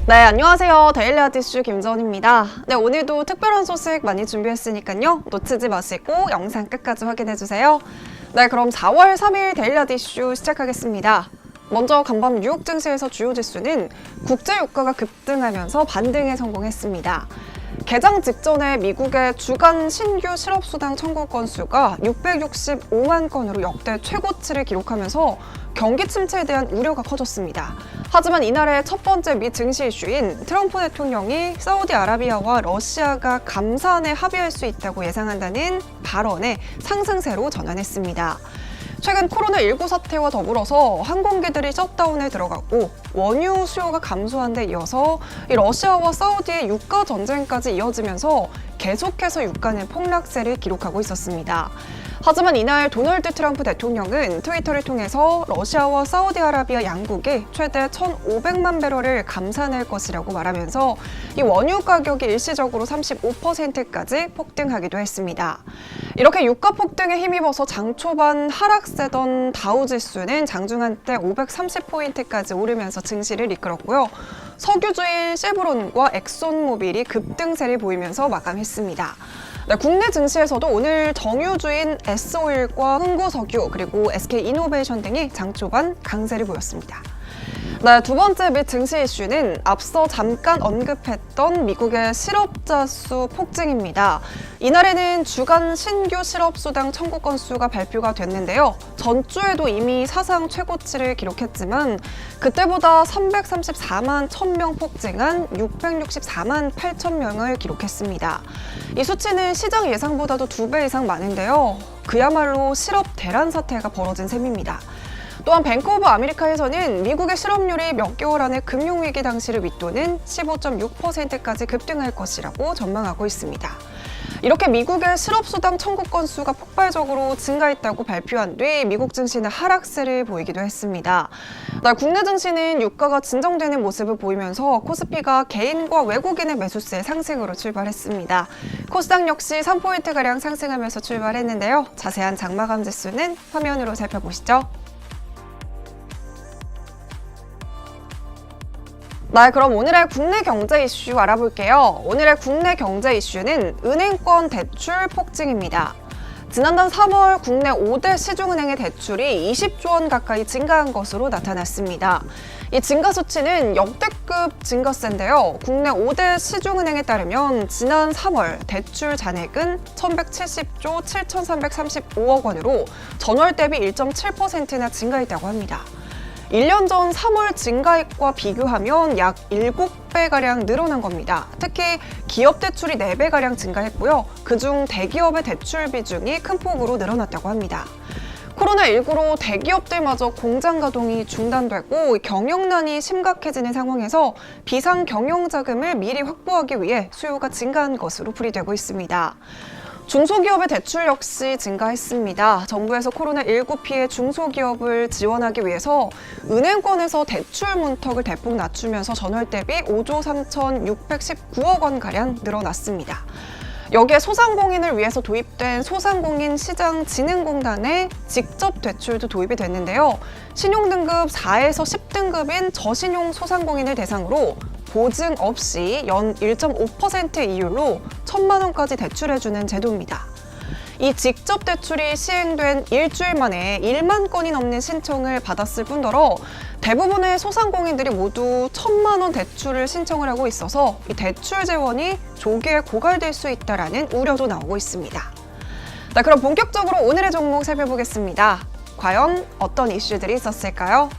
네, 안녕하세요. 데일리 아티슈 김전입니다. 네, 오늘도 특별한 소식 많이 준비했으니까요. 놓치지 마시고 영상 끝까지 확인해주세요. 네, 그럼 4월 3일 데일리 아티슈 시작하겠습니다. 먼저 간밤 뉴욕 증시에서 주요 지수는 국제 유가가 급등하면서 반등에 성공했습니다. 개장 직전에 미국의 주간 신규 실업수당 청구 건수가 665만 건으로 역대 최고치를 기록하면서 경기 침체에 대한 우려가 커졌습니다. 하지만 이날의 첫 번째 미 증시 이슈인 트럼프 대통령이 사우디아라비아와 러시아가 감산에 합의할 수 있다고 예상한다는 발언에 상승세로 전환했습니다. 최근 코로나19 사태와 더불어서 항공기들이 셧다운에 들어갔고 원유 수요가 감소한 데 이어서 러시아와 사우디의 유가 전쟁까지 이어지면서 계속해서 유가는 폭락세를 기록하고 있었습니다. 하지만 이날 도널드 트럼프 대통령은 트위터를 통해서 러시아와 사우디아라비아 양국이 최대 1,500만 배럴을 감산할 것이라고 말하면서 이 원유 가격이 일시적으로 35%까지 폭등하기도 했습니다. 이렇게 유가 폭등에 힘입어서 장 초반 하락세던 다우지수는 장중 한때 530포인트까지 오르면서 증시를 이끌었고요. 석유주인 셰브론과 엑손모빌이 급등세를 보이면서 마감했습니다. 네, 국내 증시에서도 오늘 정유주인 S오일과 흥구석유 그리고 SK이노베이션 등이 장 초반 강세를 보였습니다. 네, 두 번째 미 증시 이슈는 앞서 잠깐 언급했던 미국의 실업자 수 폭증입니다. 이날에는 주간 신규 실업수당 청구 건수가 발표가 됐는데요. 전주에도 이미 사상 최고치를 기록했지만 그때보다 334만 1000명 폭증한 664만 8000명을 기록했습니다. 이 수치는 시장 예상보다도 2배 이상 많은데요. 그야말로 실업 대란 사태가 벌어진 셈입니다. 또한 뱅크 오브 아메리카에서는 미국의 실업률이 몇 개월 안에 금융위기 당시를 밑도는 15.6%까지 급등할 것이라고 전망하고 있습니다. 이렇게 미국의 실업수당 청구 건수가 폭발적으로 증가했다고 발표한 뒤 미국 증시는 하락세를 보이기도 했습니다. 국내 증시는 유가가 진정되는 모습을 보이면서 코스피가 개인과 외국인의 매수세 상승으로 출발했습니다. 코스닥 역시 3포인트가량 상승하면서 출발했는데요. 자세한 장마감 지수는 화면으로 살펴보시죠. 네, 그럼 오늘의 국내 경제 이슈 알아볼게요. 오늘의 국내 경제 이슈는 은행권 대출 폭증입니다. 지난달 3월 국내 5대 시중은행의 대출이 20조 원 가까이 증가한 것으로 나타났습니다. 이 증가 수치는 역대급 증가세인데요. 국내 5대 시중은행에 따르면 지난 3월 대출 잔액은 1170조 7335억 원으로 전월 대비 1.7%나 증가했다고 합니다. 1년 전 3월 증가액과 비교하면 약 7배가량 늘어난 겁니다. 특히 기업 대출이 4배가량 증가했고요. 그중 대기업의 대출 비중이 큰 폭으로 늘어났다고 합니다. 코로나19로 대기업들마저 공장 가동이 중단되고 경영난이 심각해지는 상황에서 비상 경영 자금을 미리 확보하기 위해 수요가 증가한 것으로 풀이되고 있습니다. 중소기업의 대출 역시 증가했습니다. 정부에서 코로나19 피해 중소기업을 지원하기 위해서 은행권에서 대출 문턱을 대폭 낮추면서 전월 대비 5조 3,619억 원가량 늘어났습니다. 여기에 소상공인을 위해서 도입된 소상공인시장진흥공단의 직접 대출도 도입이 됐는데요. 신용등급 4에서 10등급인 저신용 소상공인을 대상으로 보증 없이 연 1.5% 이율로 1,000만 원까지 대출해주는 제도입니다. 이 직접 대출이 시행된 일주일 만에 1만 건이 넘는 신청을 받았을 뿐더러 대부분의 소상공인들이 모두 1,000만 원 대출을 신청을 하고 있어서 이 대출 재원이 조기에 고갈될 수 있다라는 우려도 나오고 있습니다. 네, 그럼 본격적으로 오늘의 종목 살펴보겠습니다. 과연 어떤 이슈들이 있었을까요?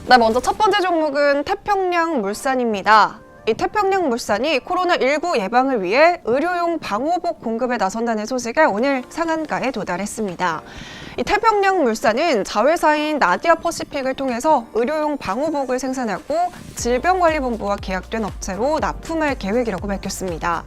네, 먼저 첫 번째 종목은 태평양물산입니다. 이 태평양물산이 코로나19 예방을 위해 의료용 방호복 공급에 나선다는 소식에 오늘 상한가에 도달했습니다. 이 태평양물산은 자회사인 나디아 퍼시픽을 통해서 의료용 방호복을 생산하고 질병관리본부와 계약된 업체로 납품할 계획이라고 밝혔습니다.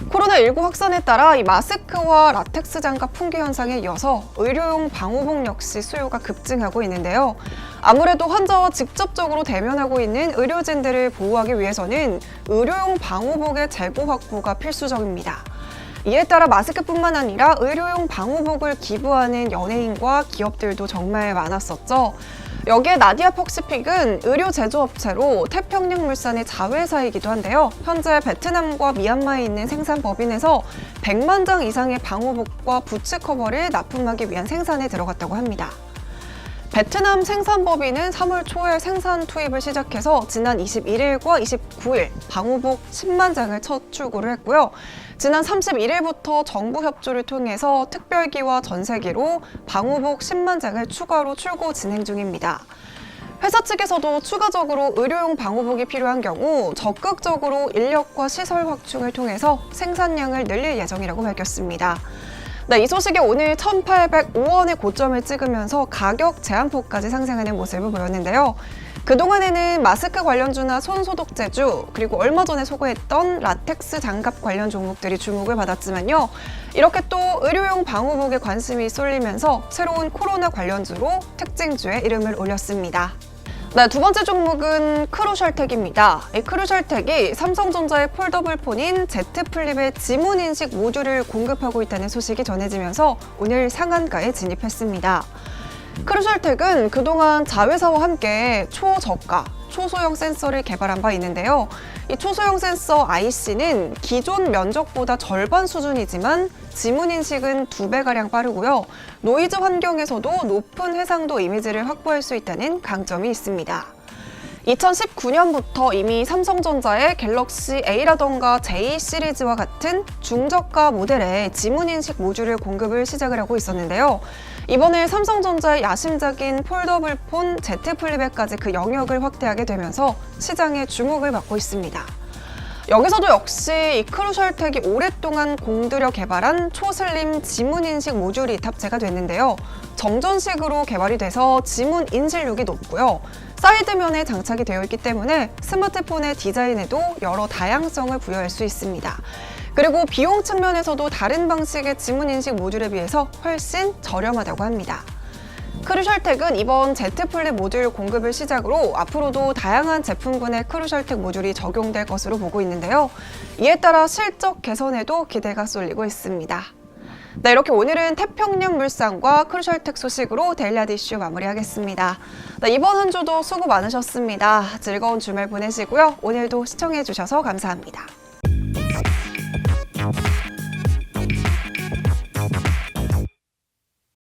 코로나19 확산에 따라 이 마스크와 라텍스 장갑 품귀 현상에 이어서 의료용 방호복 역시 수요가 급증하고 있는데요. 아무래도 환자와 직접적으로 대면하고 있는 의료진들을 보호하기 위해서는 의료용 방호복의 재고 확보가 필수적입니다. 이에 따라 마스크뿐만 아니라 의료용 방호복을 기부하는 연예인과 기업들도 정말 많았었죠. 여기에 나디아 퍼시픽은 의료 제조업체로 태평양물산의 자회사이기도 한데요. 현재 베트남과 미얀마에 있는 생산 법인에서 100만 장 이상의 방호복과 부츠 커버를 납품하기 위한 생산에 들어갔다고 합니다. 베트남 생산법인은 3월 초에 생산 투입을 시작해서 지난 21일과 29일 방호복 10만 장을 첫 출고를 했고요. 지난 31일부터 정부 협조를 통해서 특별기와 전세기로 방호복 10만 장을 추가로 출고 진행 중입니다. 회사 측에서도 추가적으로 의료용 방호복이 필요한 경우 적극적으로 인력과 시설 확충을 통해서 생산량을 늘릴 예정이라고 밝혔습니다. 네, 이 소식이 오늘 1,805원의 고점을 찍으면서 가격 제한폭까지 상승하는 모습을 보였는데요. 그동안에는 마스크 관련주나 손소독제주, 그리고 얼마 전에 소개했던 라텍스 장갑 관련 종목들이 주목을 받았지만요. 이렇게 또 의료용 방호복에 관심이 쏠리면서 새로운 코로나 관련주로 특징주에 이름을 올렸습니다. 네, 두 번째 종목은 크루셜텍입니다. 이 크루셜텍이 삼성전자의 폴더블 폰인 Z 플립의 지문 인식 모듈을 공급하고 있다는 소식이 전해지면서 오늘 상한가에 진입했습니다. 크루셜텍은 그동안 자회사와 함께 초저가, 초소형 센서를 개발한 바 있는데요. 이 초소형 센서 IC는 기존 면적보다 절반 수준이지만 지문 인식은 2배가량 빠르고요. 노이즈 환경에서도 높은 해상도 이미지를 확보할 수 있다는 강점이 있습니다. 2019년부터 이미 삼성전자의 갤럭시 A라던가 J 시리즈와 같은 중저가 모델의 지문인식 모듈을 공급을 시작을 하고 있었는데요. 이번에 삼성전자의 야심작인 폴더블 폰 Z 플립에까지 그 영역을 확대하게 되면서 시장의 주목을 받고 있습니다. 여기서도 역시 이 크루셜텍이 오랫동안 공들여 개발한 초슬림 지문인식 모듈이 탑재가 됐는데요. 정전식으로 개발이 돼서 지문 인식률이 높고요. 사이드면에 장착이 되어 있기 때문에 스마트폰의 디자인에도 여러 다양성을 부여할 수 있습니다. 그리고 비용 측면에서도 다른 방식의 지문 인식 모듈에 비해서 훨씬 저렴하다고 합니다. 크루셜텍은 이번 Z 플립 모듈 공급을 시작으로 앞으로도 다양한 제품군의 크루셜텍 모듈이 적용될 것으로 보고 있는데요. 이에 따라 실적 개선에도 기대가 쏠리고 있습니다. 네, 이렇게 오늘은 태평양물산과 크루셜텍 소식으로 데일리하드 이슈 마무리하겠습니다. 네, 이번 한 주도 수고 많으셨습니다. 즐거운 주말 보내시고요. 오늘도 시청해주셔서 감사합니다.